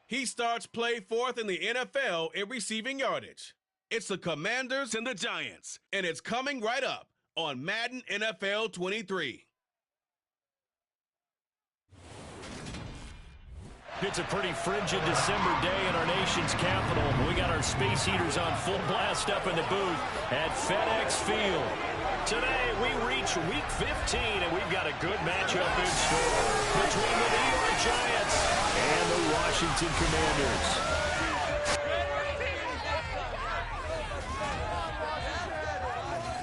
He starts play fourth in the NFL in receiving yardage. It's the Commanders and the Giants, and it's coming right up on Madden NFL 23. It's a pretty frigid December day in our nation's capital. We got our space heaters on full blast up in the booth at FedEx Field. Today, we reach Week 15, and we've got a good matchup in store between the New York Giants and the Washington Commanders.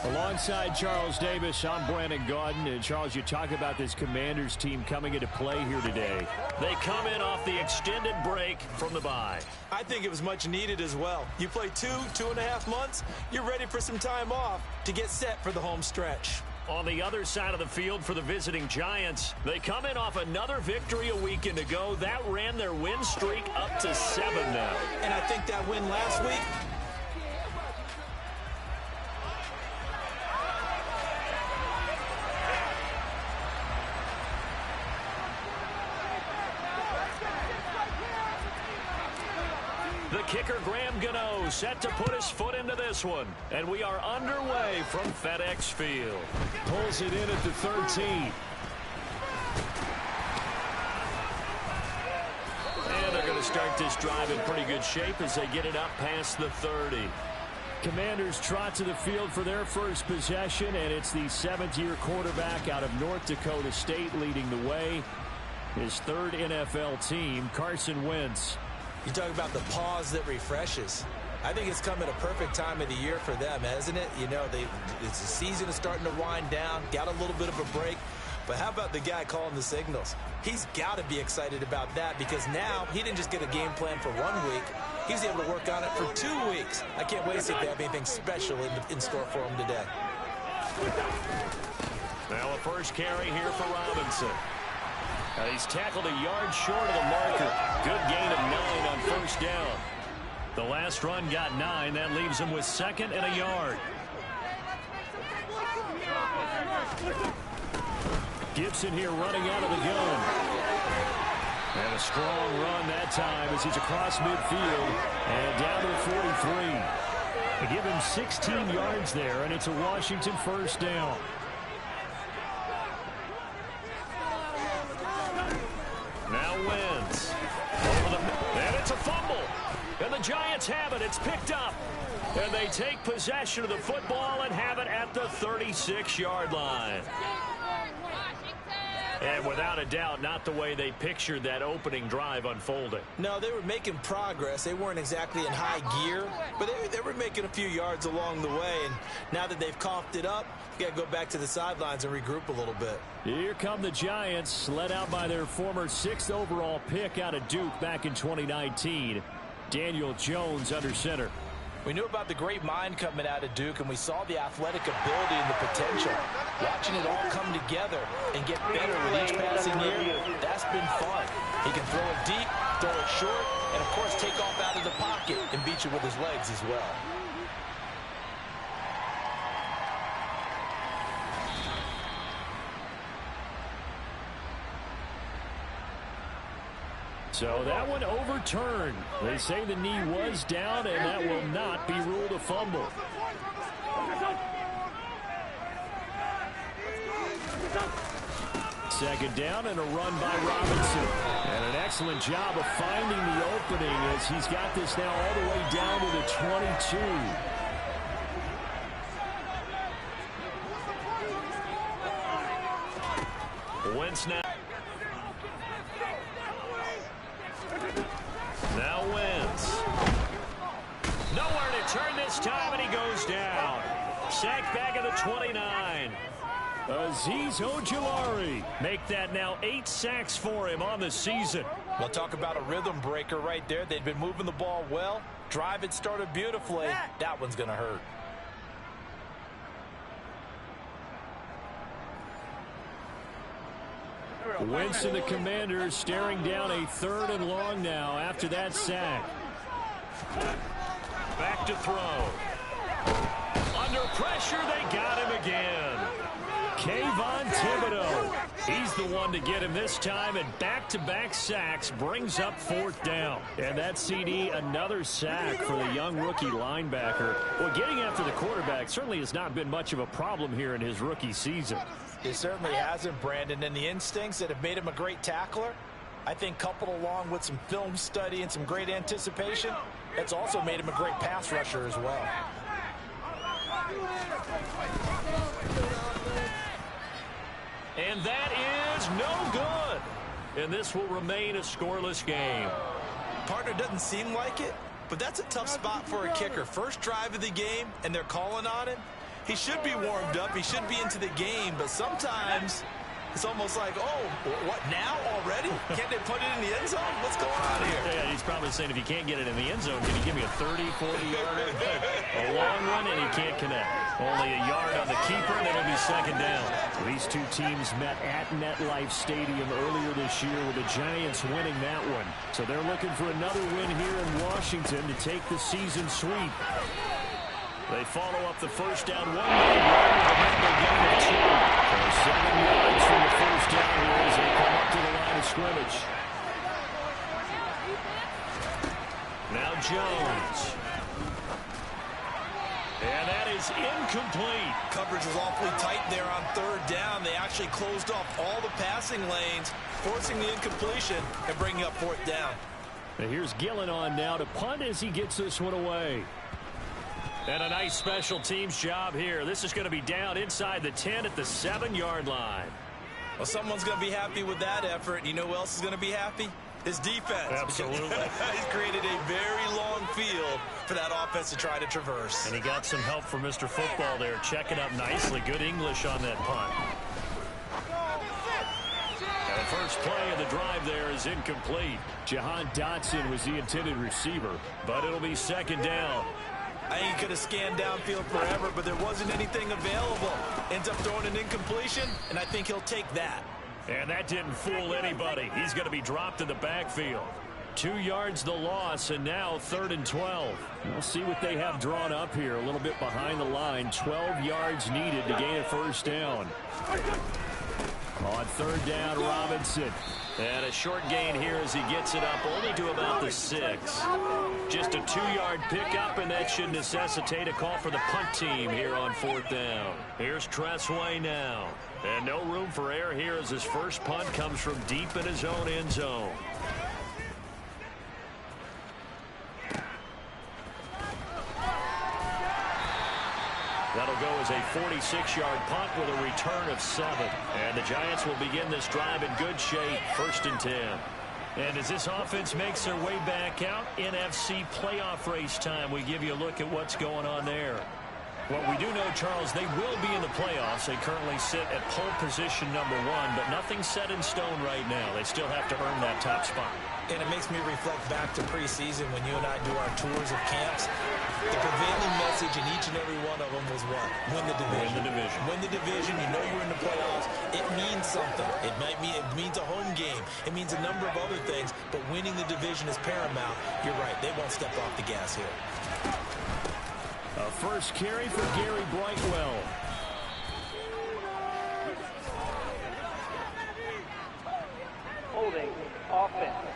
Alongside Charles Davis, I'm Brandon Gaudin. And Charles, you talk about this Commanders team coming into play here today. They come in off the extended break from the bye. I think it was much needed as well. You play 2.5 months, you're ready for some time off to get set for the home stretch. On the other side of the field for the visiting Giants, they come in off another victory a weekend ago. That ran their win streak up to 7 now. And I think that win last week, the kicker, Graham Gano, set to put his foot into this one. And we are underway from FedEx Field. Pulls it in at the 13. And they're going to start this drive in pretty good shape as they get it up past the 30. Commanders trot to the field for their first possession, and it's the 7th-year quarterback out of North Dakota State leading the way. His third NFL team, Carson Wentz. you talk about the pause that refreshes. I think it's come at a perfect time of the year for them, hasn't it? You know, it's the season is starting to wind down, got a little bit of a break. But how about the guy calling the signals? He's got to be excited about that because now he didn't just get a game plan for 1 week. He's able to work on it for 2 weeks. I can't wait to see if they have anything special in store for him today. Now a first carry here for Robinson. He's tackled a yard short of the marker. Good gain of 9 on first down. The last run got 9. That leaves him with 2nd and a yard. Gibson here running out of the gun. And a strong run that time as he's across midfield and down to the 43. They give him 16 yards there, and it's a Washington first down. Now Wentz. And it's a fumble. And the Giants have it. It's picked up. And they take possession of the football and have it at the 36-yard line. And without a doubt, not the way they pictured that opening drive unfolding. No, they were making progress. They weren't exactly in high gear, but they were making a few yards along the way. And now that they've coughed it up, you got to go back to the sidelines and regroup a little bit. Here come the Giants, led out by their former 6th overall pick out of Duke back in 2019. Daniel Jones under center. We knew about the great mind coming out of Duke, and we saw the athletic ability and the potential. Watching it all come together and get better with each passing year, that's been fun. He can throw it deep, throw it short, and, of course, take off out of the pocket and beat you with his legs as well. So that one overturned. They say the knee was down, and that will not be ruled a fumble. Second down and a run by Robinson. And an excellent job of finding the opening as he's got this now all the way down to the 22. Wentz now. Now Wentz. Nowhere to turn this time, and he goes down. Sacked back at the 29. Azeez Ojulari. Make that now 8 sacks for him on the season. Well, talk about a rhythm breaker right there. They've been moving the ball well. Drive it started beautifully. That one's going to hurt. Wentz and the Commanders staring down a 3rd and long now after that sack. Back to throw. Under pressure, they got him again. Kayvon Thibodeau. He's the one to get him this time, and back-to-back sacks brings up 4th down. And that CD, another sack for the young rookie linebacker. Well, getting after the quarterback certainly has not been much of a problem here in his rookie season. It certainly hasn't, Brandon, and the instincts that have made him a great tackler, I think coupled along with some film study and some great anticipation, that's also made him a great pass rusher as well. And that is no good. And this will remain a scoreless game. Partner, doesn't seem like it, but that's a tough spot for a kicker. First drive of the game, and they're calling on him. He should be warmed up. He should be into the game, but sometimes it's almost like, oh, what, now already? Can't they put it in the end zone? What's going on here? Yeah, he's probably saying, if you can't get it in the end zone, can you give me a 30, 40-yarder? A long run, and he can't connect. Only a yard on the keeper, and it'll be 2nd down. These two teams met at MetLife Stadium earlier this year with the Giants winning that one. So they're looking for another win here in Washington to take the season sweep. They follow up the first down 1 yard with a mental gain of 2. So 7 yards from the first down here as they come up to the line of scrimmage. Now Jones. And that is incomplete. Coverage was awfully tight there on 3rd down. They actually closed off all the passing lanes, forcing the incompletion and bringing up 4th down. And here's Gillen on now to punt as he gets this one away. And a nice special teams job here. This is going to be down inside the 10 at the 7-yard line. Well, someone's going to be happy with that effort. You know who else is going to be happy? His defense. Absolutely. He's created a very long field for that offense to try to traverse. And he got some help from Mr. Football there, checking up nicely. Good English on that punt. And the first play of the drive there is incomplete. Jahan Dotson was the intended receiver, but it'll be 2nd down. I think he could have scanned downfield forever, but there wasn't anything available. Ends up throwing an incompletion, and I think he'll take that. And that didn't fool anybody. He's going to be dropped in the backfield. 2 yards the loss, and now 3rd and 12. We'll see what they have drawn up here. A little bit behind the line. 12 yards needed to gain a 1st down. On 3rd down, Robinson. And a short gain here as he gets it up only to about the 6. Just a 2-yard pickup, and that should necessitate a call for the punt team here on 4th down. Here's Tressway now. And no room for error here as his first punt comes from deep in his own end zone. That'll go as a 46-yard punt with a return of 7. And the Giants will begin this drive in good shape, 1st and 10. And as this offense makes their way back out, NFC playoff race time, we give you a look at what's going on there. What we do know, Charles, they will be in the playoffs. They currently sit at pole position #1, but nothing's set in stone right now. They still have to earn that top spot. And it makes me reflect back to preseason when you and I do our tours of camps. The prevailing message in each and every one of them was what? Win the division. Win the division. Win the division. You know you're in the playoffs. It means something. It means a home game. It means a number of other things, but winning the division is paramount. You're right. They won't step off the gas here. A first carry for Gary Brightwell. Holding offense.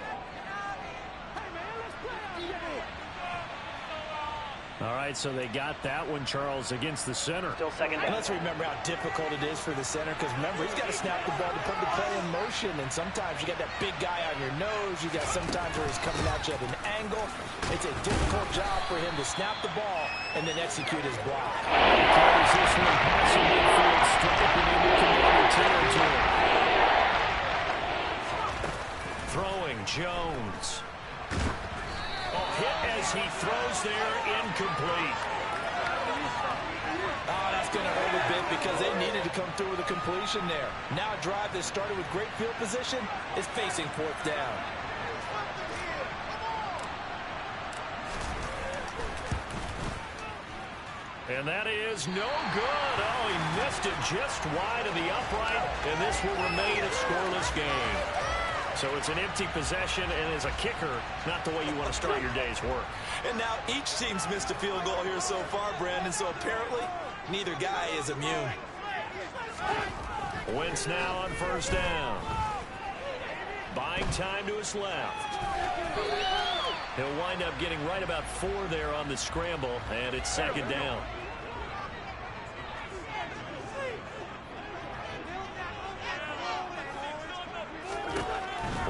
All right, so they got that one, Charles, against the center. Still 2nd down. And let's remember how difficult it is for the center, because remember, he's got to snap the ball to put the play in motion, and sometimes you got that big guy on your nose. You got sometimes where he's coming at you at an angle. It's a difficult job for him to snap the ball and then execute his block. He carries this one passing midfield, striping into Commander territory. Throwing Jones. Hit as he throws there, incomplete. Oh, that's going to hurt a bit because they needed to come through with a completion there. Now a drive that started with great field position is facing 4th down. And that is no good. Oh, he missed it just wide of the upright, and this will remain a scoreless game. So it's an empty possession, and as a kicker, not the way you want to start your day's work. And now each team's missed a field goal here so far, Brandon, so apparently neither guy is immune. Wentz now on first down. Buying time to his left. He'll wind up getting right about 4 there on the scramble, and it's second down.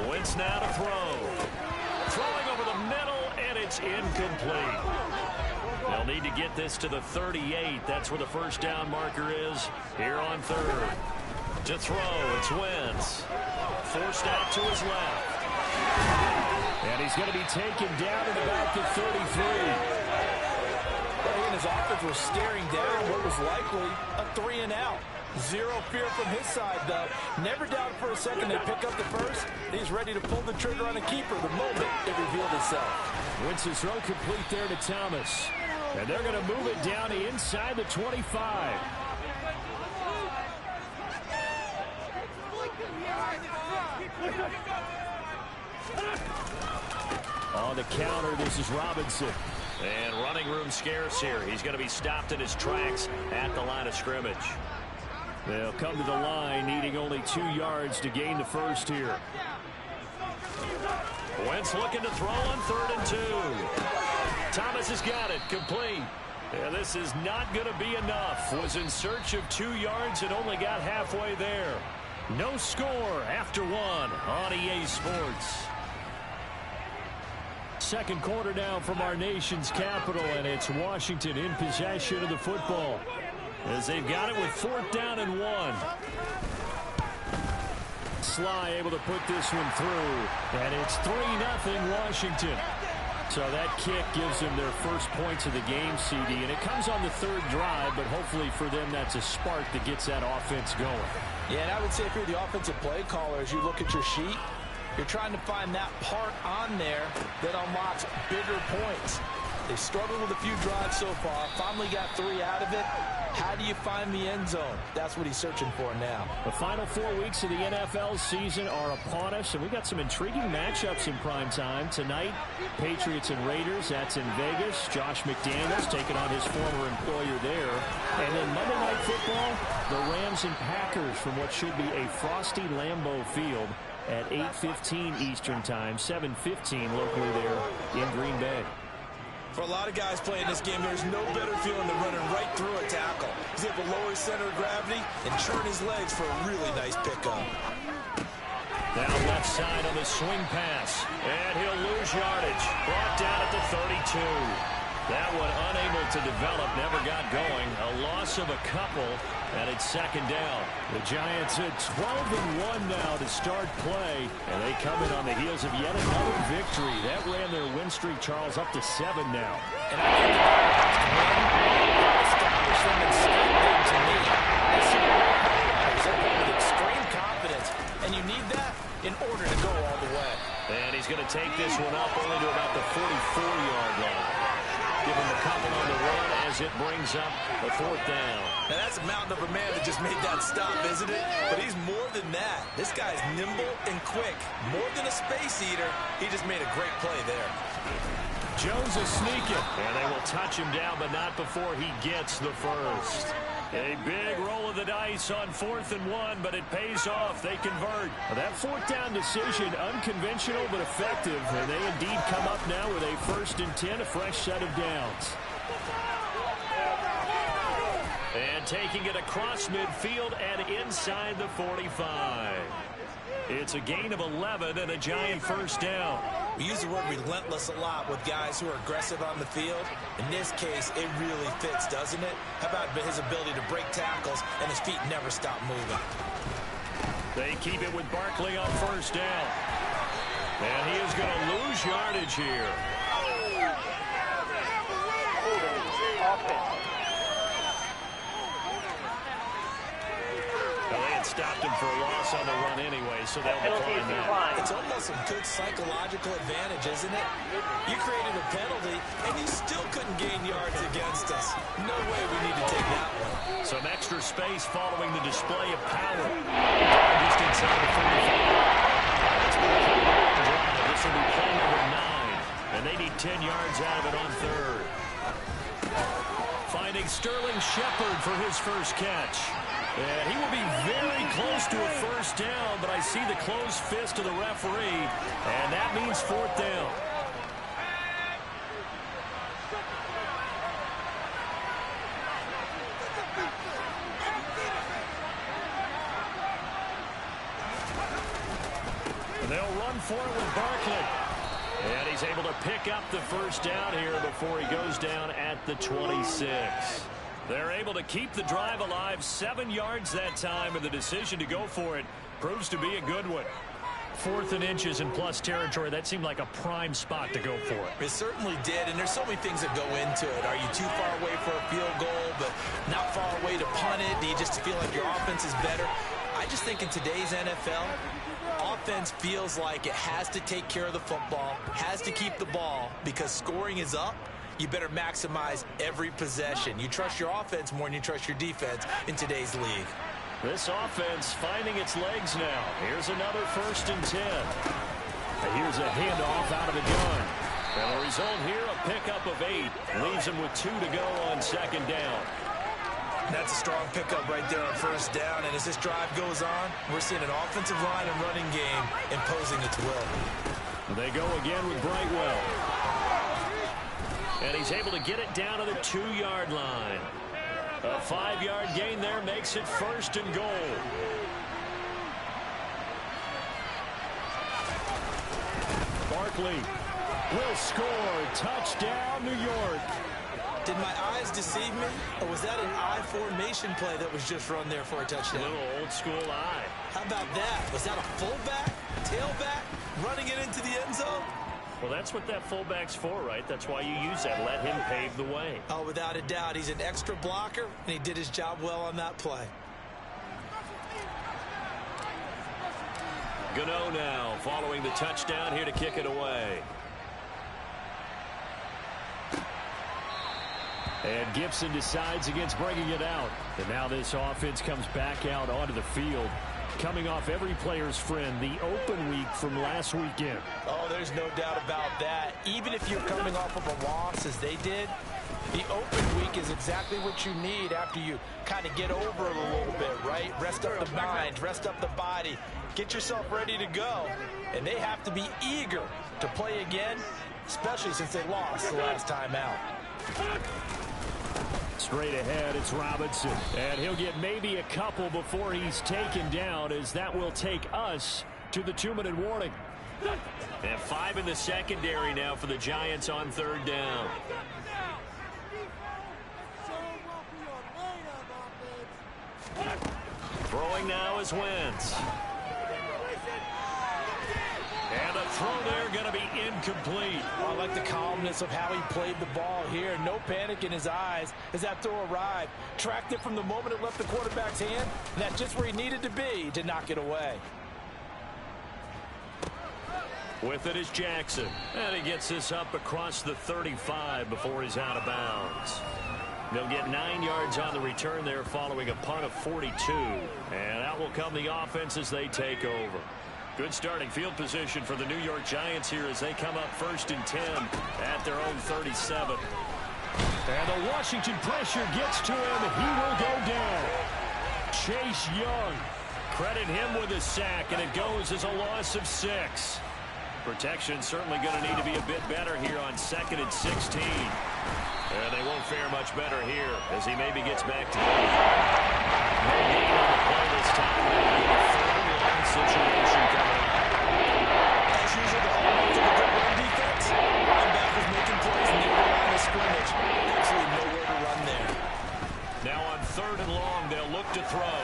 Wentz now to throw. Throwing over the middle, and it's incomplete. They'll need to get this to the 38. That's where the first down marker is here on third. To throw, it's Wentz. Forced out to his left. And he's going to be taken down at about the 33. And his offense was staring down what was likely a 3-and-out. Zero fear from his side, though. Never doubted for a second they pick up the first. He's ready to pull the trigger on a keeper the moment it revealed itself. Wentz's throw complete there to Thomas. And they're going to move it down to inside the 25. On the counter, this is Robinson. And running room scarce here. He's going to be stopped in his tracks at the line of scrimmage. They'll come to the line, needing only 2 yards to gain the first here. Wentz looking to throw on 3rd and 2. Thomas has got it, complete. And this is not going to be enough. Was in search of 2 yards and only got halfway there. No score after 1 on EA Sports. Second quarter now from our nation's capital, and it's Washington in possession of the football as they've got it with 4th down and 1. Sly able to put this one through, and it's 3-0 Washington. So that kick gives them their first points of the game, CD, and it comes on the 3rd drive, but hopefully for them that's a spark that gets that offense going. Yeah, and I would say if you're the offensive play caller, as you look at your sheet, you're trying to find that part on there that unlocks bigger points. They've struggled with a few drives so far. Finally got 3 out of it. How do you find the end zone? That's what he's searching for now. The final 4 weeks of the NFL season are upon us, and we got some intriguing matchups in prime time. Tonight, Patriots and Raiders. That's in Vegas. Josh McDaniels taking on his former employer there. And then Monday Night Football, the Rams and Packers from what should be a frosty Lambeau Field at 8:15 Eastern Time, 7:15 locally there in Green Bay. For a lot of guys playing this game, there's no better feeling than running right through a tackle. He's able to lower his center of gravity and churn his legs for a really nice pickup. Down left side on the swing pass, and he'll lose yardage. Brought down at the 32. That one unable to develop, never got going. A loss of a couple, and it's second down. The Giants at 12-1 now to start play, and they come in on the heels of yet another victory. That ran their win streak, Charles, up to 7 now. And I think establish them in state game to me. With extreme confidence, and you need that in order to go all the way. And he's going to take this one up only to about the 44-yard line. Give him a couple on the run as it brings up the 4th down. Now that's a mountain of a man that just made that stop, isn't it? But he's more than that. This guy's nimble and quick. More than a space eater, he just made a great play there. Jones is sneaking. And they will touch him down, but not before he gets the first. A big roll of the dice on 4th and 1, but it pays off. They convert. That 4th down decision, unconventional but effective, and they indeed come up now with a 1st and 10, a fresh set of downs. And taking it across midfield and inside the 45. It's a gain of 11 and a Giant first down. We use the word relentless a lot with guys who are aggressive on the field. In this case, it really fits, doesn't it? How about his ability to break tackles and his feet never stop moving? They keep it with Barkley on first down. And he is going to lose yardage here. Stopped him for a loss on the run anyway, so they'll decline that. It's almost a good psychological advantage, isn't it? You created a penalty, and you still couldn't gain yards against us. No way we need to take that one. Some extra space following the display of power. Just inside the 45. It's been a long drive. This will be play number 9, and they need 10 yards out of it on 3rd. Finding Sterling Shepard for his first catch. And he will be very close to a first down, but I see the closed fist of the referee, and that means fourth down. And they'll run for it with Barkley. And he's able to pick up the first down here before he goes down at the 26. They're able to keep the drive alive, 7 yards that time, and the decision to go for it proves to be a good one. 4th and inches in plus territory. That seemed like a prime spot to go for it. It certainly did, and there's so many things that go into it. Are you too far away for a field goal, but not far away to punt it? Do you just feel like your offense is better? I just think in today's NFL, offense feels like it has to take care of the football, has to keep the ball, because scoring is up. You better maximize every possession. You trust your offense more than you trust your defense in today's league. This offense finding its legs now. Here's another 1st and 10. And here's a handoff out of the gun. And the result here, a pickup of 8. Leaves him with 2 to go on 2nd down. That's a strong pickup right there on 1st down. And as this drive goes on, we're seeing an offensive line and running game imposing its will. They go again with Brightwell. And he's able to get it down to the 2-yard line. A 5-yard gain there makes it 1st and goal. Barkley will score. Touchdown, New York. Did my eyes deceive me? Or was that an I formation play that was just run there for a touchdown? A little old school eye. How about that? Was that a fullback, tailback, running it into the end zone? Well, that's what that fullback's for, right? That's why you use that. Let him pave the way. Oh, without a doubt. He's an extra blocker, and he did his job well on that play. Gano now following the touchdown here to kick it away. And Gibson decides against bringing it out. And now this offense comes back out onto the field. Coming off every player's friend, the open week from last weekend. Oh, there's no doubt about that. Even if you're coming off of a loss as they did, the open week is exactly what you need after you kind of get over it a little bit, right? Rest up the mind, rest up the body, get yourself ready to go. And they have to be eager to play again, especially since they lost the last time out. Straight ahead, it's Robinson. And he'll get maybe a couple before he's taken down, as that will take us to the 2-minute warning. And 5 in the secondary now for the Giants on 3rd down. Throwing now is Wentz. And the throw there going to be incomplete. I like the calmness of how he played the ball here. No panic in his eyes as that throw arrived. Tracked it from the moment it left the quarterback's hand. And that's just where he needed to be to knock it away. With it is Jackson. And he gets this up across the 35 before he's out of bounds. They'll get 9 yards on the return there following a punt of 42. And out will come the offense as they take over. Good starting field position for the New York Giants here as they come up 1st and 10 at their own 37. And the Washington pressure gets to him. He will go down. Chase Young. Credit him with a sack, and it goes as a loss of 6. Protection certainly going to need to be a bit better here on 2nd and 16. And they won't fare much better here as he maybe gets back to the no gain on the play this time. Situation coming. As usual, the hallmark of a good run defense. Linebackers making plays near the line of scrimmage. Absolutely nowhere to run there. Now on 3rd and long, they'll look to throw.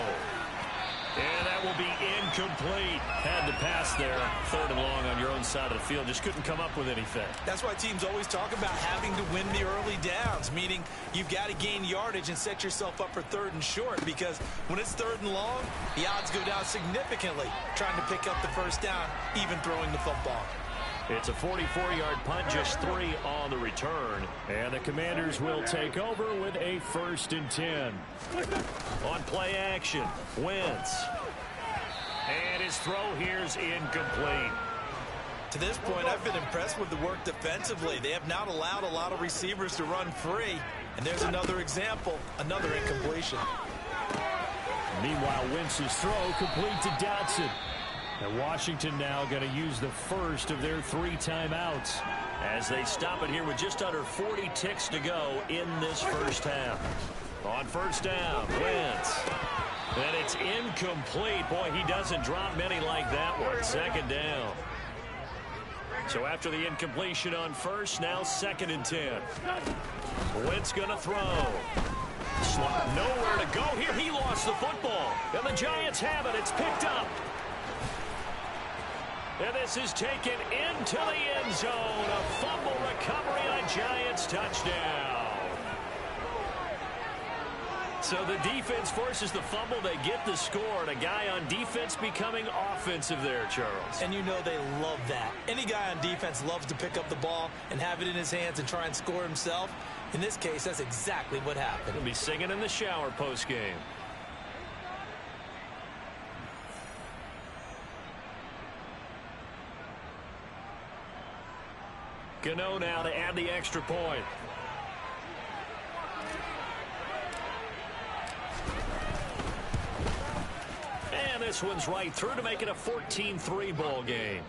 And that will be incomplete. Had to pass there. 3rd and long on your own side of the field. Just couldn't come up with anything. That's why teams always talk about having to win the early downs, meaning you've got to gain yardage and set yourself up for 3rd and short, because when it's 3rd and long, the odds go down significantly trying to pick up the first down, even throwing the football. It's a 44-yard punt, just 3 on the return. And the Commanders will take over with a 1st and 10. On play action, Wentz. And his throw here's incomplete. To this point, I've been impressed with the work defensively. They have not allowed a lot of receivers to run free. And there's another example, another incompletion. Meanwhile, Wentz's throw complete to Dotson. And Washington now going to use the first of their 3 timeouts as they stop it here with just under 40 ticks to go in this first half. On first down, Wentz. And it's incomplete. Boy, he doesn't drop many like that one. Second down. So after the incompletion on first, now 2nd and 10. Wentz going to throw. Nowhere to go here. He lost the football. And the Giants have it. It's picked up. And this is taken into the end zone. A fumble recovery and a Giants touchdown. So the defense forces the fumble. They get the score. And a guy on defense becoming offensive there, Charles. And you know they love that. Any guy on defense loves to pick up the ball and have it in his hands and try and score himself. In this case, that's exactly what happened. He'll be singing in the shower post-game. Gano now to add the extra point. And this one's right through to make it a 14-3 ball game.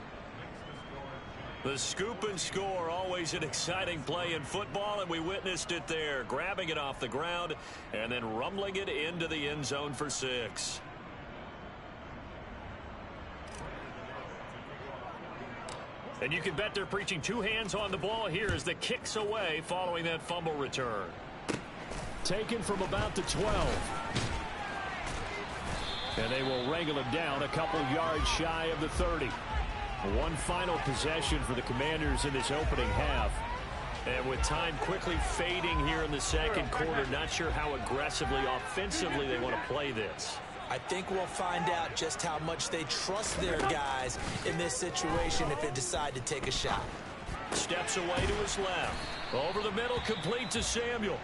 The scoop and score, always an exciting play in football, and we witnessed it there. Grabbing it off the ground and then rumbling it into the end zone for 6. And you can bet they're preaching 2 hands on the ball here as the kick's away following that fumble return. Taken from about the 12. And they will wrangle him down a couple yards shy of the 30. One final possession for the Commanders in this opening half. And with time quickly fading here in the second quarter, not sure how aggressively, offensively they want to play this. I think we'll find out just how much they trust their guys in this situation if they decide to take a shot. Steps away to his left. Over the middle, complete to Samuel.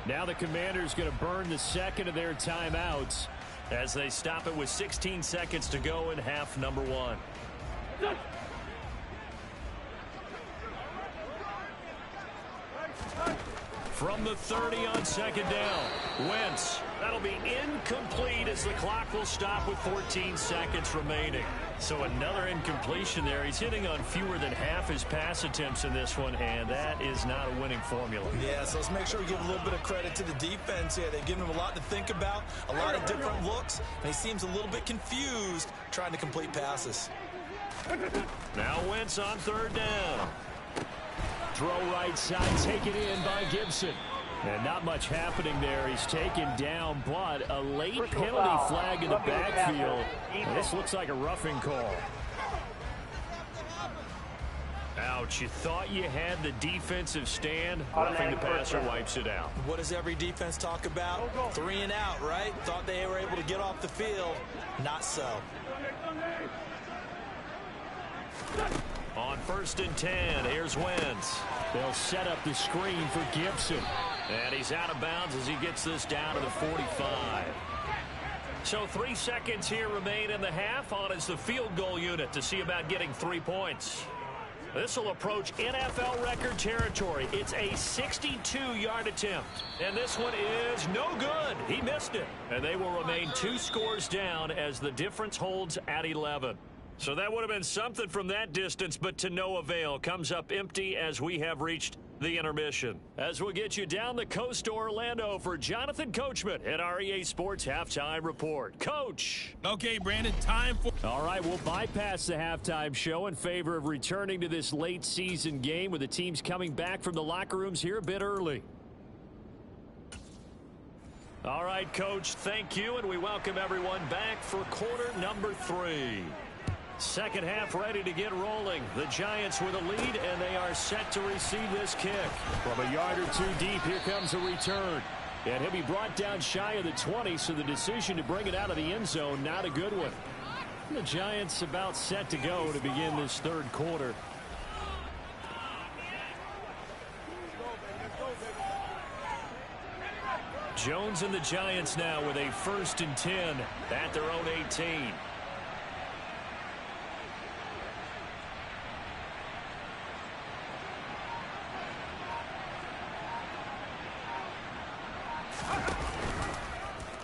Now the Commanders going to burn the second of their timeouts as they stop it with 16 seconds to go in half number 1. From the 30 on second down, Wentz. That'll be incomplete as the clock will stop with 14 seconds remaining. So another incompletion there. He's hitting on fewer than half his pass attempts in this one, and that is not a winning formula. Yeah, so let's make sure we give a little bit of credit to the defense here. They've given him a lot to think about, a lot of different looks, and he seems a little bit confused trying to complete passes. Now Wentz on third down. Throw right side, taken in by Gibson. And not much happening there. He's taken down, but a late penalty flag in the backfield. And this looks like a roughing call. Ouch, you thought you had the defensive stand. Roughing the passer wipes it out. What does every defense talk about? 3 and out, right? Thought they were able to get off the field. Not so. On 1st and 10, here's Wentz. They'll set up the screen for Gibson. And he's out of bounds as he gets this down to the 45. So 3 seconds here remain in the half. On is the field goal unit to see about getting 3 points. This will approach NFL record territory. It's a 62-yard attempt. And this one is no good. He missed it. And they will remain 2 scores down as the difference holds at 11. So that would have been something from that distance, but to no avail. Comes up empty as we have reached the intermission. As we'll get you down the coast to Orlando for Jonathan Coachman at our EA Sports Halftime Report. Coach. Okay, Brandon, time for... All right, we'll bypass the halftime show in favor of returning to this late season game with the teams coming back from the locker rooms here a bit early. All right, Coach, thank you, and we welcome everyone back for quarter number 3. Second half ready to get rolling. The Giants with a lead, and they are set to receive this kick. From a yard or 2 deep, here comes a return. And he'll be brought down shy of the 20, so the decision to bring it out of the end zone, not a good one. And the Giants about set to go to begin this third quarter. Jones and the Giants now with a 1st and 10 at their own 18.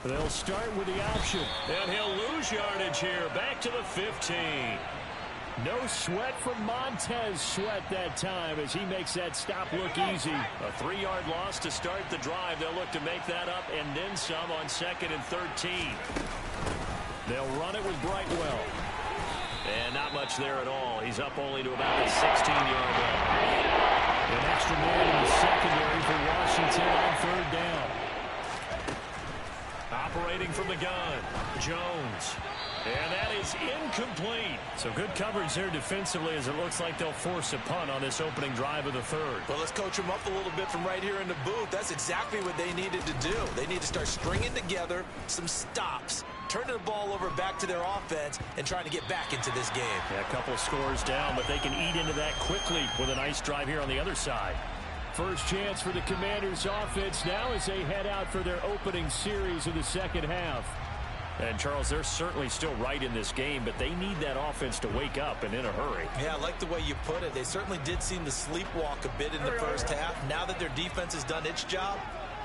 They'll start with the option, and he'll lose yardage here. Back to the 15. No sweat from Montez Sweat that time as he makes that stop look easy. A 3-yard loss to start the drive. They'll look to make that up and then some on 2nd and 13. They'll run it with Brightwell. And not much there at all. He's up only to about the 16-yard line. An extra man in the secondary for Washington on 3rd down. Operating from the gun, Jones. And that is incomplete. So good coverage there defensively as it looks like they'll force a punt on this opening drive of the 3rd. Well, let's coach them up a little bit from right here in the booth. That's exactly what they needed to do. They need to start stringing together some stops, turning the ball over back to their offense, and trying to get back into this game. Yeah, a couple of scores down, but they can eat into that quickly with a nice drive here on the other side. First chance for the Commanders' offense now as they head out for their opening series of the second half. And, Charles, they're certainly still right in this game, but they need that offense to wake up and in a hurry. Yeah, I like the way you put it. They certainly did seem to sleepwalk a bit in the first half. Now that their defense has done its job,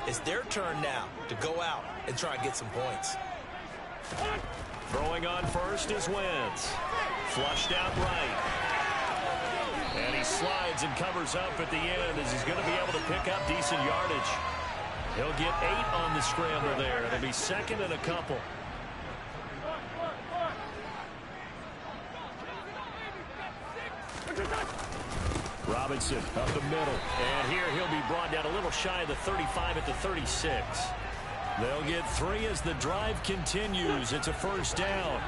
it's their turn now to go out and try and get some points. Throwing on first is Wentz. Flushed out right. And he slides and covers up at the end as he's going to be able to pick up decent yardage. He'll get 8 on the scramble there. It'll be 2nd and a couple. Robinson up the middle. And here he'll be brought down a little shy of the 35 at the 36. They'll get 3 as the drive continues. It's a 1st down.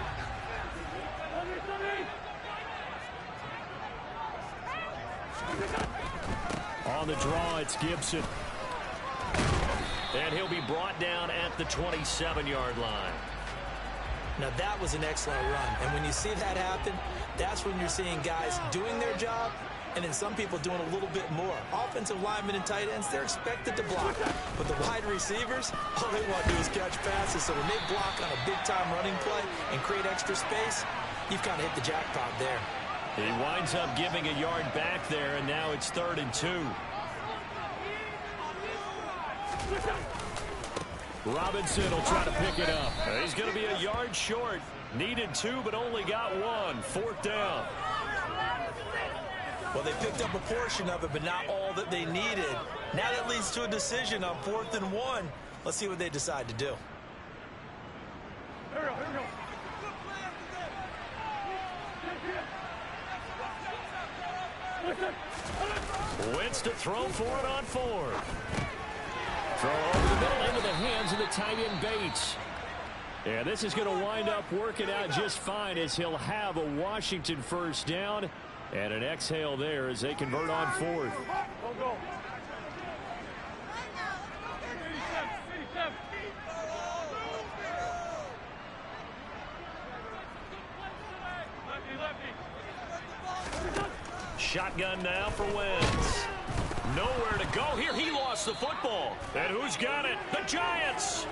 On the draw, it's Gibson. And he'll be brought down at the 27-yard line. Now, that was an excellent run. And when you see that happen, that's when you're seeing guys doing their job and then some people doing a little bit more. Offensive linemen and tight ends, they're expected to block. But the wide receivers, all they want to do is catch passes. So when they block on a big-time running play and create extra space, you've kind of hit the jackpot there. He winds up giving a yard back there, and now it's 3rd and 2. Robinson will try to pick it up. He's going to be a yard short. Needed 2, but only got 1. 4th down. Well, they picked up a portion of it, but not all that they needed. Now that leads to a decision on 4th and 1. Let's see what they decide to do. Wentz to throw for it on 4th. Throw over the middle into the hands of the tight end Bates. And this is going to wind up working out just fine as he'll have a Washington 1st down. And an exhale there as they convert on 4th. Shotgun now for Wentz. Nowhere to go here. He lost the football. And who's got it? The Giants.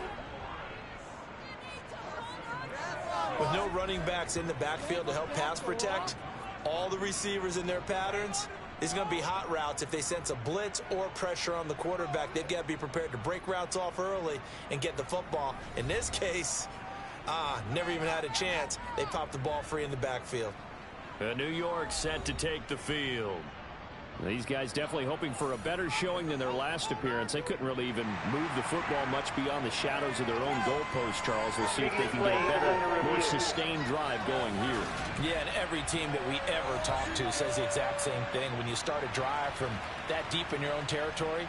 With no running backs in the backfield to help pass protect, all the receivers in their patterns, it's going to be hot routes. If they sense a blitz or pressure on the quarterback, they've got to be prepared to break routes off early and get the football. In this case, never even had a chance. They popped the ball free in the backfield. New York set to take the field. These guys definitely hoping for a better showing than their last appearance. They couldn't really even move the football much beyond the shadows of their own goalpost, Charles. We'll see if they can get a better, more sustained drive going here. Yeah, and every team that we ever talk to says the exact same thing. When you start a drive from that deep in your own territory,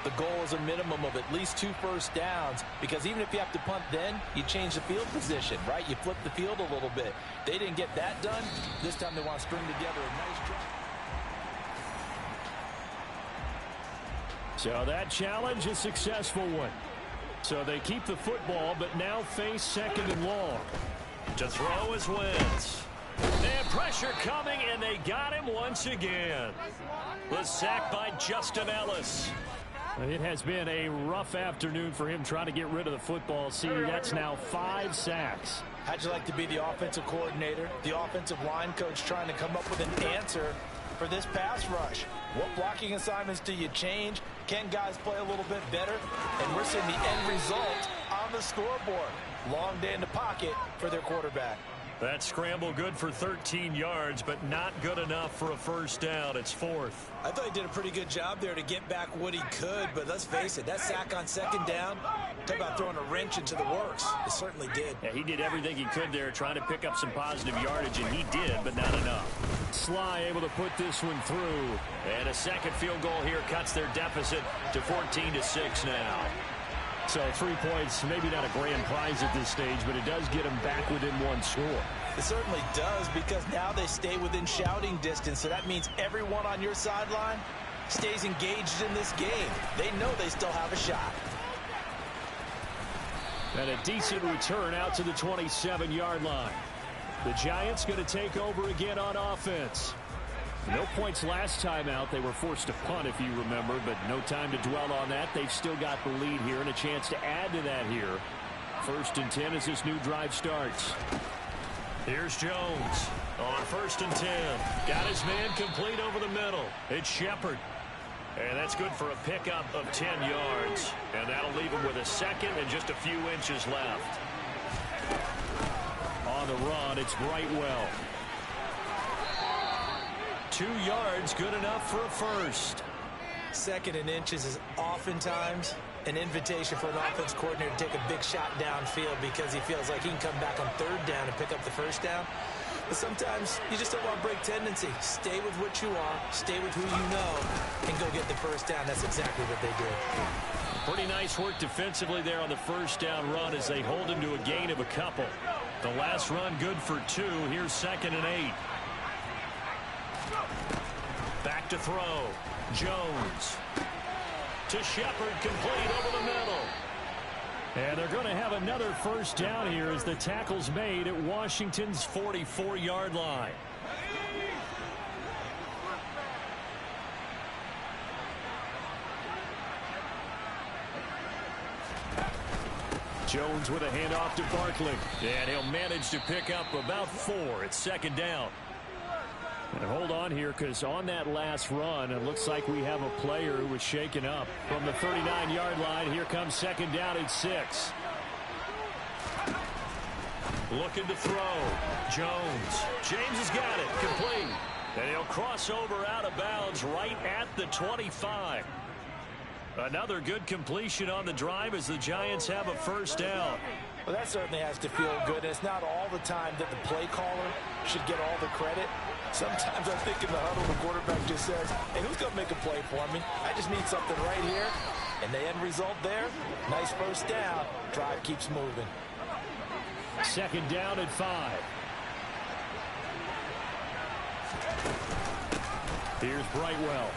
the goal is a minimum of at least 2 first downs, because even if you have to punt then, you change the field position, right? You flip the field a little bit. They didn't get that done. This time they want to string together a nice drive. So that challenge, a successful one. So they keep the football, but now face 2nd and long. To throw is Wentz. And pressure coming, and they got him once again. The sack by Justin Ellis. It has been a rough afternoon for him trying to get rid of the football. See, that's now 5 sacks. How'd you like to be the offensive coordinator, the offensive line coach, trying to come up with an answer for this pass rush? What blocking assignments do you change? Can guys play a little bit better? And we're seeing the end result on on the scoreboard. Long day in the pocket for their quarterback. That scramble good for 13 yards, but not good enough for a first down. It's fourth. I thought he did a pretty good job there to get back what he could, but let's face it, that sack on second down, talk about throwing a wrench into the works. It certainly did. Yeah, he did everything he could there, trying to pick up some positive yardage, and he did, but not enough. Sly able to put this one through. And a second field goal here cuts their deficit to 14-6 now. So 3 points, maybe not a grand prize at this stage, but it does get them back within one score. It certainly does, because now they stay within shouting distance, so that means everyone on your sideline stays engaged in this game. They know they still have a shot. And a decent return out to the 27-yard line. The Giants going to take over again on offense. No points last time out. They were forced to punt, if you remember, but no time to dwell on that. They've still got the lead here and a chance to add to that here. 1st and 10 as this new drive starts. Here's Jones on 1st and 10. Got his man complete over the middle. It's Shepard. And that's good for a pickup of 10 yards. And that'll leave him with a second and just a few inches left. On the run, it's Brightwell. 2 yards, good enough for a first. Second and inches is oftentimes an invitation for an offense coordinator to take a big shot downfield because he feels like he can come back on 3rd down and pick up the first down. But sometimes you just don't want to break tendency. Stay with what you are, stay with who you know, and go get the first down. That's exactly what they did. Pretty nice work defensively there on the first down run as they hold him to a gain of a couple. The last run good for 2. Here's 2nd and 8. Back to throw. Jones to Shepard, complete over the middle. And they're going to have another first down here as the tackle's made at Washington's 44-yard line. Jones with a handoff to Barkley. And he'll manage to pick up about 4. It's 2nd down. And hold on here, because on that last run, it looks like we have a player who was shaken up. From the 39-yard line, here comes 2nd down at 6. Looking to throw. Jones. James has got it. Complete. And he'll cross over out of bounds right at the 25. Another good completion on the drive as the Giants have a first down. Well, that certainly has to feel good. It's not all the time that the play caller should get all the credit. Sometimes I think in the huddle, the quarterback just says, hey, who's going to make a play for me? I just need something right here. And the end result there, nice first down. Drive keeps moving. 2nd down at 5. Here's Brightwell.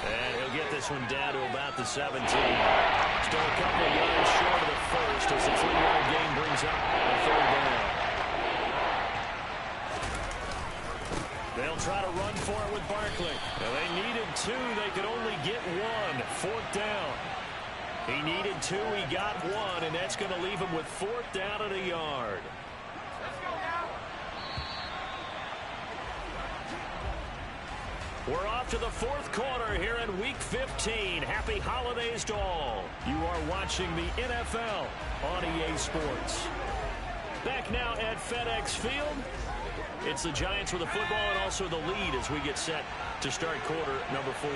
And he'll get this one down to about the 17. Still a couple of yards short of the first as the 3-yard gain brings up a 3rd down. They'll try to run for it with Barkley. Now they needed 2. They could only get 1. 4th down. He needed 2. He got 1, and that's going to leave him with 4th down at a yard. We're off to the 4th quarter here in Week 15. Happy holidays to all. You are watching the NFL on EA Sports. Back now at FedEx Field. It's the Giants with the football and also the lead as we get set to start quarter number 4.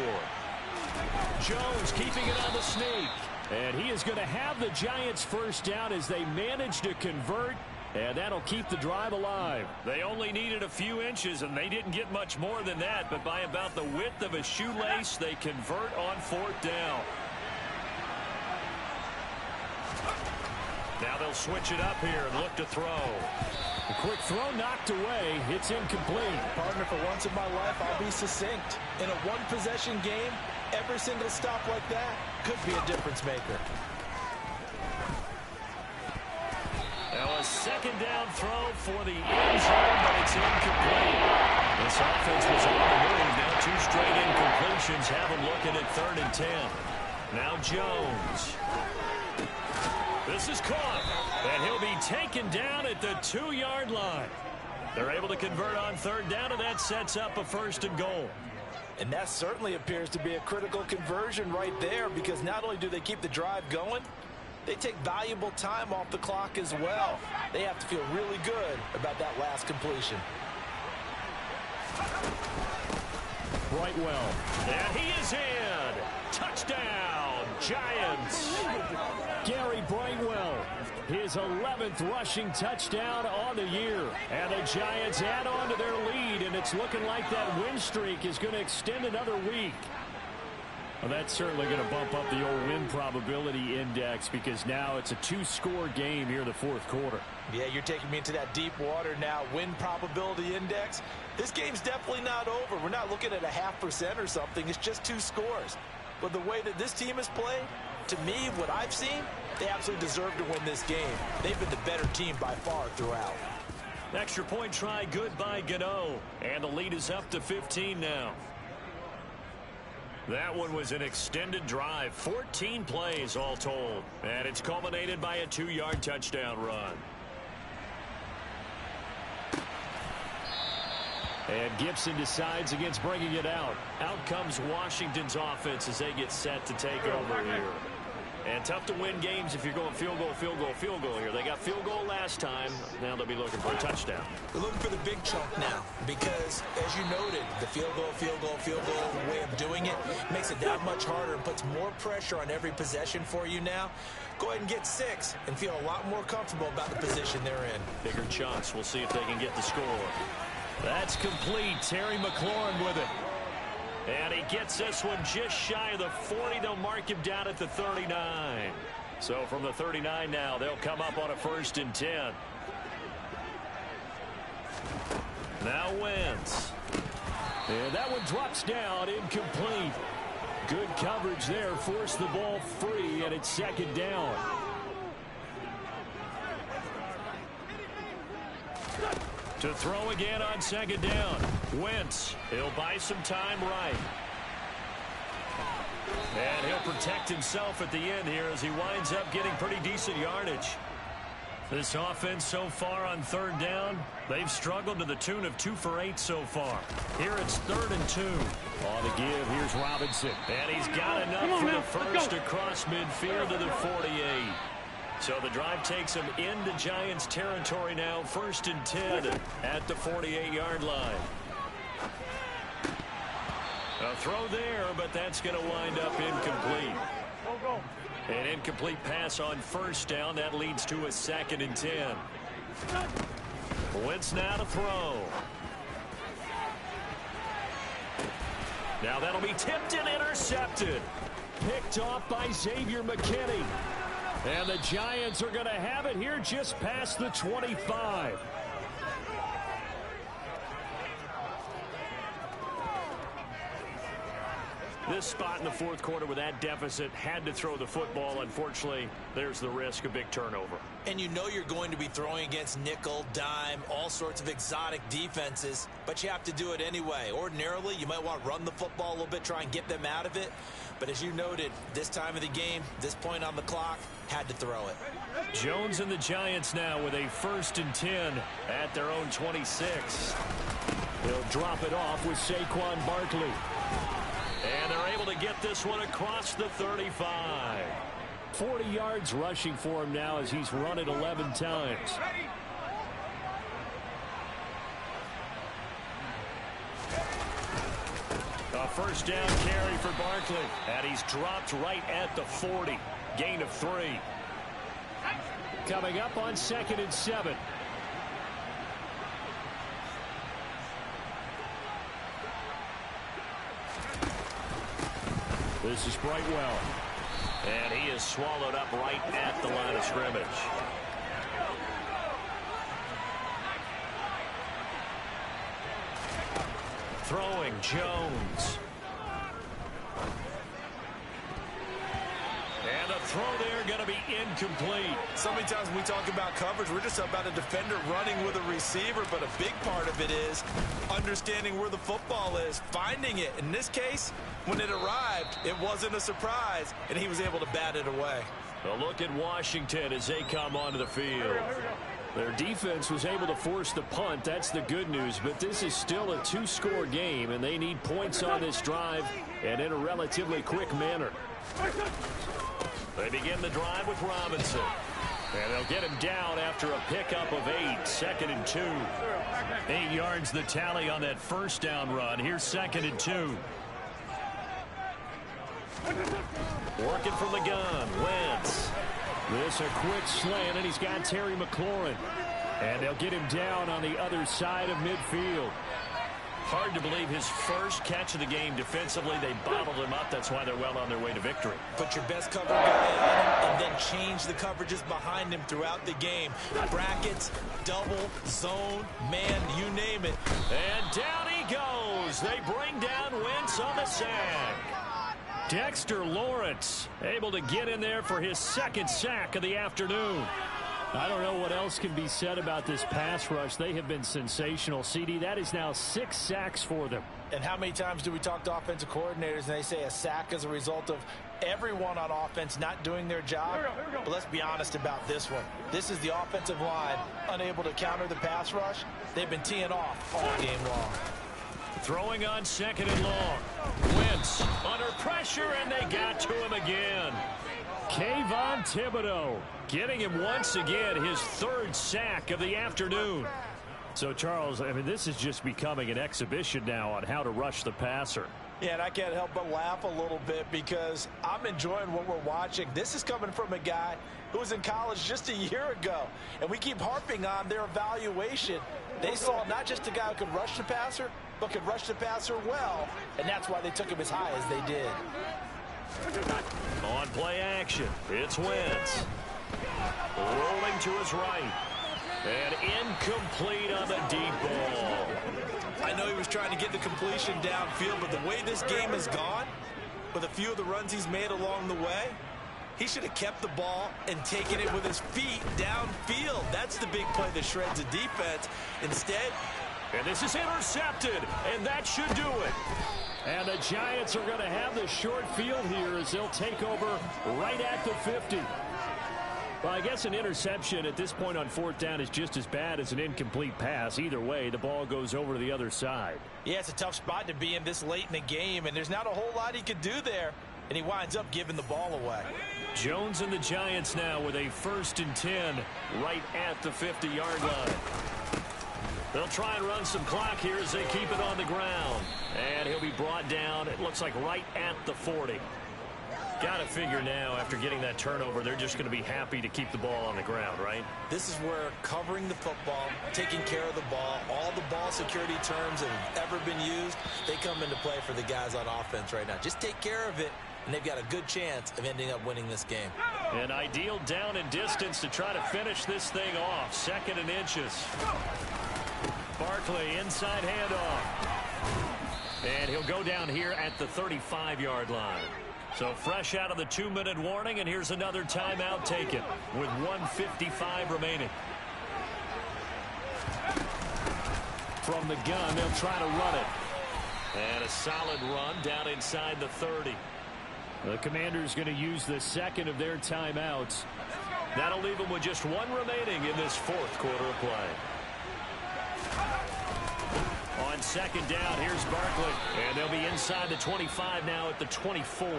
Jones keeping it on the sneak. And he is going to have the Giants first down as they manage to convert. And that'll keep the drive alive. They only needed a few inches, and they didn't get much more than that. But by about the width of a shoelace, they convert on 4th down. Now they'll switch it up here and look to throw. A quick throw knocked away. It's incomplete. Partner, for once in my life, I'll be succinct. In a one-possession game, every single stop like that could be a difference maker. Now a 2nd down throw for the end zone, but it's incomplete. This offense was on the move. Now 2 straight incompletions have them looking at 3rd and 10. Now Jones. This is caught, and he'll be taken down at the 2-yard line. They're able to convert on 3rd down, and that sets up a 1st and goal. And that certainly appears to be a critical conversion right there, because not only do they keep the drive going, they take valuable time off the clock as well. They have to feel really good about that last completion. Brightwell. And he is in. Touchdown, Giants. Gary Brightwell, his 11th rushing touchdown on the year. And the Giants add on to their lead, and it's looking like that win streak is going to extend another week. Well, that's certainly going to bump up the old win probability index because now it's a 2-score game here in the fourth quarter. Yeah, you're taking me into that deep water now. Win probability index. This game's definitely not over. We're not looking at a 0.5% or something. It's just 2 scores. But the way that this team has played, to me, what I've seen, they absolutely deserve to win this game. They've been the better team by far throughout. Extra point try good by Gano. And the lead is up to 15 now. That one was an extended drive. 14 plays all told. And it's culminated by a 2-yard touchdown run. And Gibson decides against bringing it out. Out comes Washington's offense as they get set to take over here. And tough to win games if you're going field goal, field goal, field goal here. They got field goal last time. Now they'll be looking for a touchdown. They're looking for the big chunk now because, as you noted, the field goal, field goal, field goal way of doing it makes it that much harder and puts more pressure on every possession for you now. Go ahead and get 6 and feel a lot more comfortable about the position they're in. Bigger chunks. We'll see if they can get the score. That's complete. Terry McLaurin with it. And he gets this one just shy of the 40. They'll mark him down at the 39. So from the 39 now, they'll come up on a 1st and 10. Now Wentz. And that one drops down, incomplete. Good coverage there, forced the ball free, and it's 2nd down. To throw again on 2nd down. Wentz, he'll buy some time right. And he'll protect himself at the end here as he winds up getting pretty decent yardage. This offense so far on 3rd down, they've struggled to the tune of 2 for 8 so far. Here it's 3rd and 2. On the give, here's Robinson. And he's got enough for the first across midfield to the 48. So the drive takes him into Giants territory now. 1st and 10 at the 48-yard line. A throw there, but that's going to wind up incomplete. An incomplete pass on 1st down. That leads to a 2nd and 10. Wentz now to throw. Now that'll be tipped and intercepted. Picked off by Xavier McKinney. And the Giants are going to have it here just past the 25. This spot in the fourth quarter with that deficit had to throw the football. Unfortunately, there's the risk of big turnover. And you know you're going to be throwing against nickel, dime, all sorts of exotic defenses, but you have to do it anyway. Ordinarily, you might want to run the football a little bit, try and get them out of it. But as you noted, this time of the game, this point on the clock, had to throw it. Jones and the Giants now with a 1st and 10 at their own 26. They'll drop it off with Saquon Barkley. And they're able to get this one across the 35. 40 yards rushing for him now as he's run it 11 times. A 1st down carry for Barkley. And he's dropped right at the 40. Gain of 3. Coming up on 2nd and 7. This is Brightwell. And he is swallowed up right at the line of scrimmage. Throwing Jones. And the throw there going to be incomplete. So many times when we talk about coverage, we're just about a defender running with a receiver, but a big part of it is understanding where the football is, finding it. In this case, when it arrived, it wasn't a surprise, and he was able to bat it away. A look at Washington as they come onto the field. Their defense was able to force the punt. That's the good news, but this is still a 2-score game, and they need points on this drive and in a relatively quick manner. They begin the drive with Robinson. And they'll get him down after a pickup of 8, 2nd and 2. 8 yards the tally on that first down run. Here's 2nd and 2. Working from the gun, Wentz. This a quick slant, and he's got Terry McLaurin. And they'll get him down on the other side of midfield. Hard to believe his first catch of the game defensively. They bottled him up. That's why they're well on their way to victory. Put your best cover guy on him and then change the coverages behind him throughout the game. Brackets, double, zone, man, you name it. And down he goes. They bring down Wentz on the sack. Dexter Lawrence able to get in there for his 2nd sack of the afternoon. I don't know what else can be said about this pass rush. They have been sensational, CD. That is now 6 sacks for them. And how many times do we talk to offensive coordinators and they say a sack is a result of everyone on offense not doing their job? But let's be honest about this one. This is the offensive line unable to counter the pass rush. They've been teeing off all game long. Throwing on 2nd and long. Wentz under pressure, and they got to him again. Kayvon Thibodeau getting him once again his 3rd sack of the afternoon. So, Charles, I mean, this is just becoming an exhibition now on how to rush the passer. Yeah, and I can't help but laugh a little bit because I'm enjoying what we're watching. This is coming from a guy who was in college just a year ago, and we keep harping on their evaluation. They saw not just a guy who could rush the passer, but could rush the passer well, and that's why they took him as high as they did. On play action, it's Wentz. Rolling to his right. And incomplete on the deep ball. I know he was trying to get the completion downfield, but the way this game has gone, with a few of the runs he's made along the way, he should have kept the ball and taken it with his feet downfield. That's the big play that shreds the defense. Instead, and this is intercepted, and that should do it. And the Giants are going to have the short field here as they'll take over right at the 50. Well, I guess an interception at this point on 4th down is just as bad as an incomplete pass. Either way, the ball goes over to the other side. Yeah, it's a tough spot to be in this late in the game, and there's not a whole lot he could do there, and he winds up giving the ball away. Jones and the Giants now with a 1st and 10 right at the 50-yard line. They'll try and run some clock here as they keep it on the ground. And he'll be brought down, it looks like right at the 40. Got to figure now, after getting that turnover, they're just going to be happy to keep the ball on the ground, right? This is where covering the football, taking care of the ball, all the ball security terms that have ever been used, they come into play for the guys on offense right now. Just take care of it, and they've got a good chance of ending up winning this game. An ideal down and distance to try to finish this thing off. 2nd and inches. Barkley inside handoff. And he'll go down here at the 35-yard line. So fresh out of the 2-minute warning, and here's another timeout taken with 1:55 remaining. From the gun, they'll try to run it. And a solid run down inside the 30. The Commanders going to use the 2nd of their timeouts. That'll leave them with just 1 remaining in this 4th quarter of play. On 2nd down, here's Barkley. And they'll be inside the 25 now at the 24.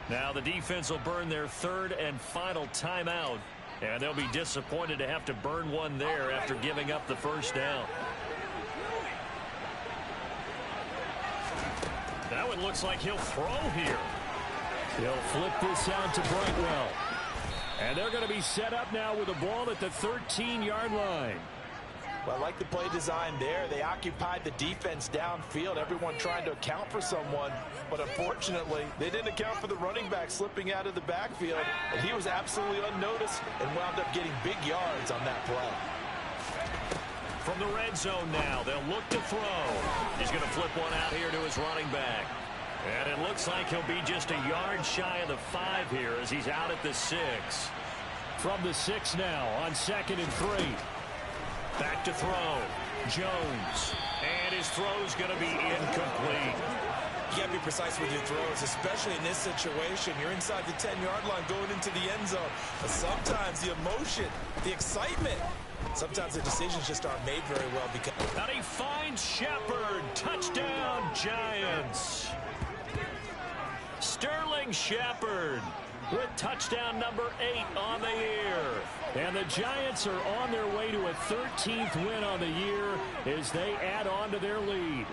Now the defense will burn their 3rd and final timeout. And they'll be disappointed to have to burn one there after giving up the 1st down. That one looks like he'll throw here. He'll flip this out to Brightwell. And they're going to be set up now with the ball at the 13-yard line. Well, I like the play design there. They occupied the defense downfield, everyone trying to account for someone. But unfortunately, they didn't account for the running back slipping out of the backfield. And he was absolutely unnoticed and wound up getting big yards on that play. From the red zone now, they'll look to throw. He's going to flip one out here to his running back. And it looks like he'll be just a yard shy of the 5 here as he's out at the 6. From the 6 now on 2nd and 3. Back to throw. Jones. And his throw's going to be incomplete. You got to be precise with your throws, especially in this situation. You're inside the 10-yard line going into the end zone. But sometimes the emotion, the excitement, sometimes the decisions just aren't made very well. Because and he finds Shepard. Touchdown, Giants. Sterling Sterling Shepard with touchdown number 8 on the year. And the Giants are on their way to a 13th win on the year as they add on to their lead.